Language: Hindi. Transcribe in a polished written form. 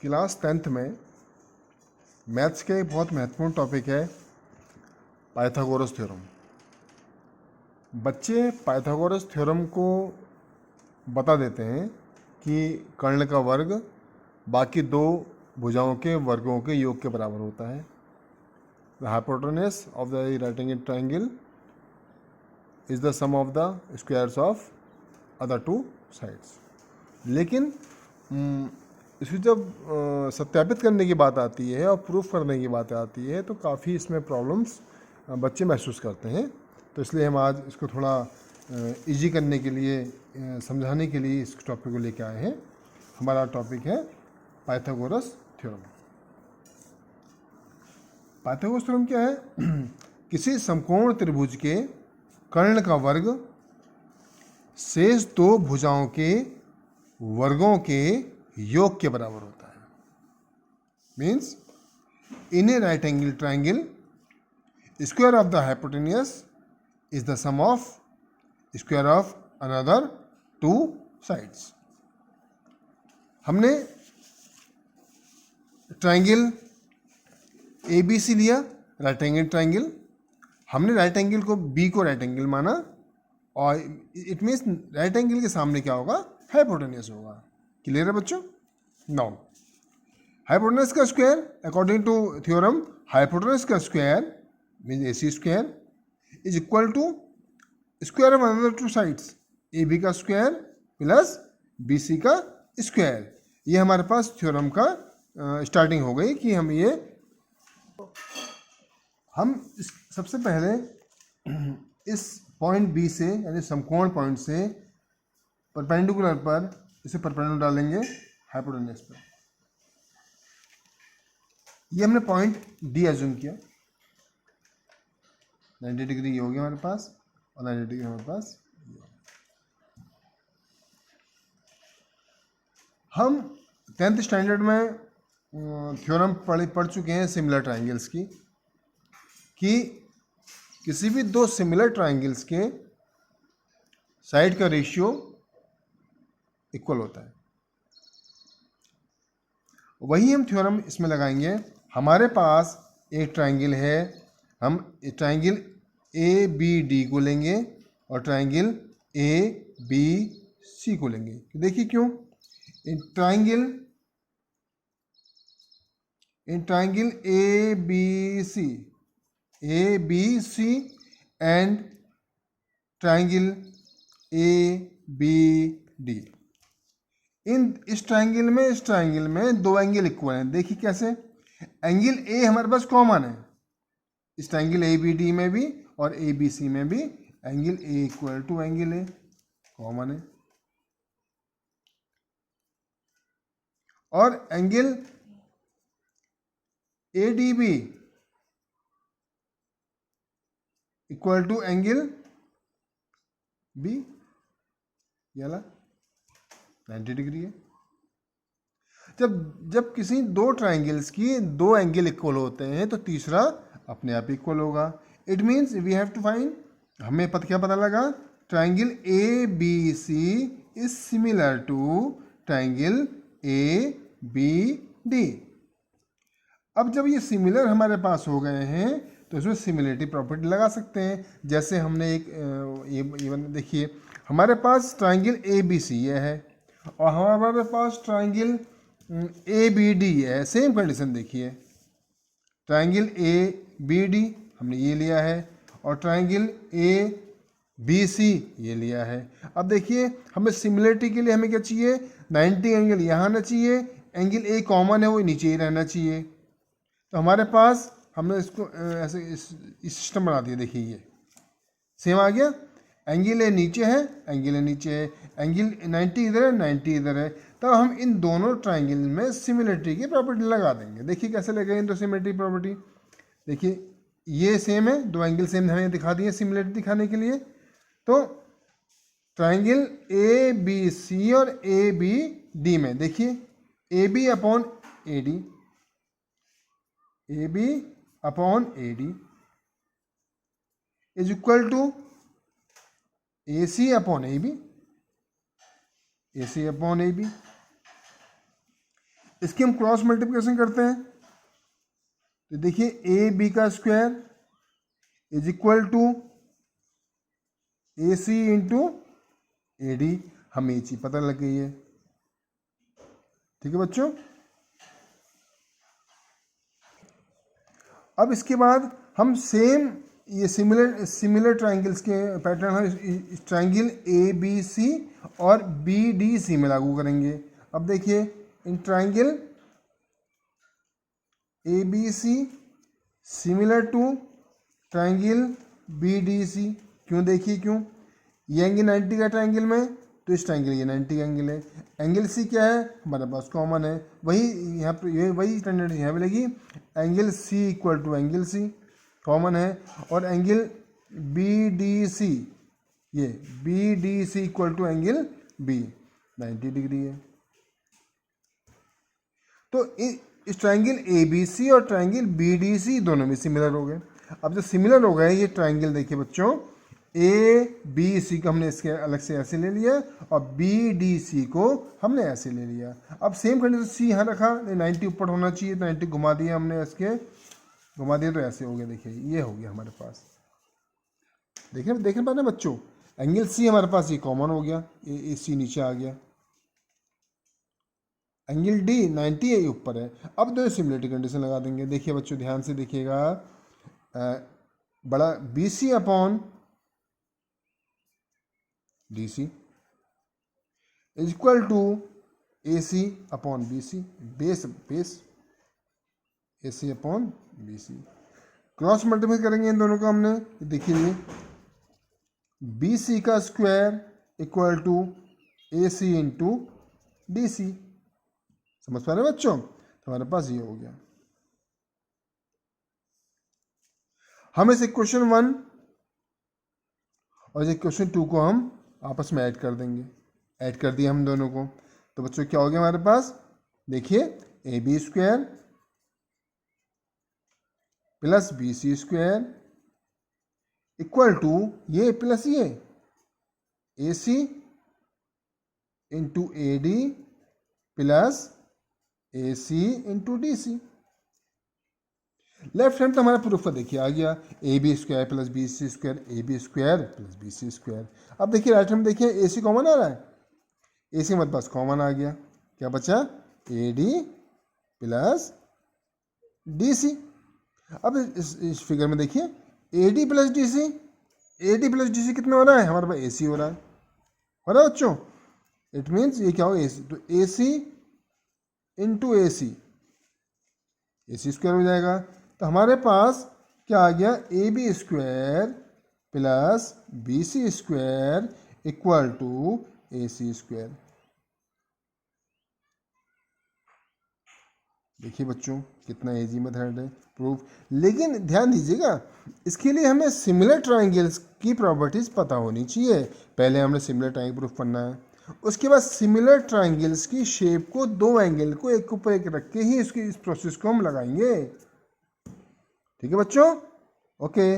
क्लास 10th में मैथ्स का एक बहुत महत्वपूर्ण टॉपिक है पाइथागोरस थ्योरम। बच्चे पाइथागोरस थ्योरम को बता देते हैं कि कर्ण का वर्ग बाकी दो भुजाओं के वर्गों के योग के बराबर होता है। The hypotenuse of the right angle triangle is the sum of the squares of other two sides. लेकिन इसको जब सत्यापित करने की बात आती है और प्रूफ करने की बात आती है तो काफ़ी इसमें प्रॉब्लम्स बच्चे महसूस करते हैं। तो इसलिए हम आज इसको थोड़ा इजी करने के लिए, समझाने के लिए इस टॉपिक को लेकर आए हैं। हमारा टॉपिक है पाइथागोरस थ्योरम। पाइथागोरस थ्योरम क्या है? किसी समकोण त्रिभुज के कर्ण का वर्ग शेष दो भुजाओं के वर्गों के योग के बराबर होता है। Means in a right angle triangle square of the hypotenuse is the sum of square of another two sides. हमने ट्राइंगल ए बी सी लिया, राइट एंगल ट्राइंगल। हमने राइट एंगल को बी को राइट एंगल माना और इट मीन्स राइट एंगल के सामने क्या होगा? हाइपोटेनियस होगा। क्लियर है बच्चों? नाउ हाइपोटेनस का square according to theorem, hypotenuse का square mean AC square is equal to square of another two sides, AB का स्क्वायर प्लस BC का स्क्वायर। ये हमारे पास थ्योरम का स्टार्टिंग हो गई कि हम सबसे पहले इस पॉइंट B से यानी समकोण पॉइंट से परपेंडिकुलर पर इसे परपेंडिकुलर डालेंगे हाइपोटेनस पर। ये हमने पॉइंट D एज्यूम किया, 90 डिग्री ये हो गया हमारे पास और 90 डिग्री हमारे पास। हम 10th स्टैंडर्ड में थ्योरम पढ़ चुके हैं सिमिलर ट्राइंगल्स की, कि किसी भी दो सिमिलर ट्राइंगल्स के साइड का रेशियो इक्वल होता है। वही हम थ्योरम इसमें लगाएंगे। हमारे पास एक ट्राइंगल है, हम ट्राइंगल ABD को लेंगे और ट्राइंगल ABC को लेंगे। देखिए क्यों? In triangle ABC and triangle ABD, इस ट्राइंगल में दो एंगल इक्वल हैं। देखिए कैसे? एंगल A हमारे पास कॉमन है, इस ट्राइंगल ABD में भी और ABC में भी angle A equal to angle A common है, और angle ADB equal to angle B, ये 90 डिग्री है। जब किसी दो ट्राइंगल्स की दो एंगल इक्वल होते हैं तो तीसरा अपने आप इक्वल होगा। It means we have to find, हमें क्या पता लगा? Triangle ABC is similar to triangle ABD। अब जब ये सिमिलर हमारे पास हो गए हैं तो इसमें सिमिलरिटी प्रॉपर्टी लगा सकते हैं। जैसे हमने ये देखिए, हमारे पास ट्राइंगल ABC ये है और हमारे पास ट्राइंगल ABD है। सेम कंडीशन देखिए, ट्राइंगल ABD हमने ये लिया है और ट्राइंगल ABC ये लिया है। अब देखिए, हमें सिमिलरिटी के लिए हमें क्या चाहिए? 90 एंगल यहाँ आना चाहिए, एंगल A कॉमन है वो नीचे ही रहना चाहिए। तो हमारे पास हमने इसको ऐसे इस सिस्टम बना दिया। देखिए ये सेम आ गया, एंगल A नीचे है, एंगल A नीचे है, एंगल 90 इधर है, 90 इधर है। तब हम इन दोनों ट्राइंगल में सिमिलरिटी की प्रॉपर्टी लगा देंगे। देखिए कैसे लगेगा इन दो सिमिलरिटी प्रॉपर्टी। देखिए ये सेम है, दो एंगल सेम हमें दिखा दिए सिमिलरिटी दिखाने के लिए। तो ट्राइंगल ABC और ABD में देखिए AB upon AD is equal to AC upon AB। इसकी हम क्रॉस मल्टीप्लिकेशन करते हैं तो देखिए ए बी का square is equal to A C into A D. हमें ये चीज पता लग गई है। ठीक है बच्चों, अब इसके बाद हम सेम ये सिमिलर ट्राइंगल्स के पैटर्न हम ट्राइंगल ए बी सी और बी डी सी में लागू करेंगे। अब देखिए in triangle A B C similar to triangle B D C. क्यों, देखिए क्यों, ये एंगल 90 का ट्राइंगल में, तो इस ट्राइंगल ये 90 का एंगल है। एंगल सी क्या है, हमारे पास कॉमन है, वही यहाँ पर ये वही स्टैंडर्ड यहाँ पे लगी, angle C equal to angle C common है। और एंगल बी डी सी, ये B D C equal to angle B 90 degree है। तो इस ट्राइंगल ए बी सी और ट्राइंगल बी डी सी दोनों में सिमिलर हो गए। अब जो सिमिलर हो गए ये ट्राइंगल, देखिए बच्चों ए बी सी को हमने इसके अलग से ऐसे ले लिया और बी डी सी को हमने ऐसे ले लिया। अब सेम कंडीशन सी यहाँ रखा, 90 ऊपर होना चाहिए तो 90 घुमा दिया हमने, इसके घुमा दिया तो ऐसे हो गया। देखिए ये हो गया हमारे पास, देखने पाए ना बच्चों, एंगल सी हमारे पास ये कॉमन हो गया, ए सी नीचे आ गया, एंगल डी 90 है ये ऊपर है। अब दो सिमिलरिटी कंडीशन लगा देंगे। देखिए बच्चों ध्यान से देखिएगा, बड़ा B C upon D C is equal to A C upon B C, base A C upon B C. Cross multiply करेंगे इन दोनों का हमने, देखिए बी सी का square equal to A C into D C. समझ पा रहे हैं बच्चों, तो हमारे पास ये हो गया। हम इस इक्वेशन 1 और इस इक्वेशन 2 को हम आपस में ऐड कर देंगे। ऐड कर दिया हम दोनों को, तो बच्चों क्या हो गया हमारे पास, देखिए A B square plus B C square equal to ये प्लस ये A C into A D plus A C into D C. Left hand तो हमारा प्रूफ का देखिए आ गया, A B square plus B C square, A B square plus B C square. अब देखिए राइट हैंड देखिए ए सी कॉमन आ रहा है, ए सी हमारे पास कॉमन आ गया, क्या बचा, A D plus D C. अब इस फिगर में देखिए A D plus D C, A D plus D C कितना हो रहा है, हमारे पास ए सी हो रहा है बच्चों। इट मीन्स ये क्या हो, ए सी, तो ए सी इंटू ए सी स्क्वायर हो जाएगा। तो हमारे पास क्या आ गया, A B square plus B C square equal to A C square. देखिए बच्चों कितना इजी मेथड है प्रूफ। लेकिन ध्यान दीजिएगा, इसके लिए हमें सिमिलर ट्राइंगल्स की प्रॉपर्टीज पता होनी चाहिए। पहले हमने सिमिलर ट्राइंगल प्रूफ करना है, उसके बाद सिमिलर ट्राइंगल्स की शेप को, दो एंगल को एक ऊपर एक रख के ही इस प्रोसेस को हम लगाएंगे। ठीक है बच्चों, ओके।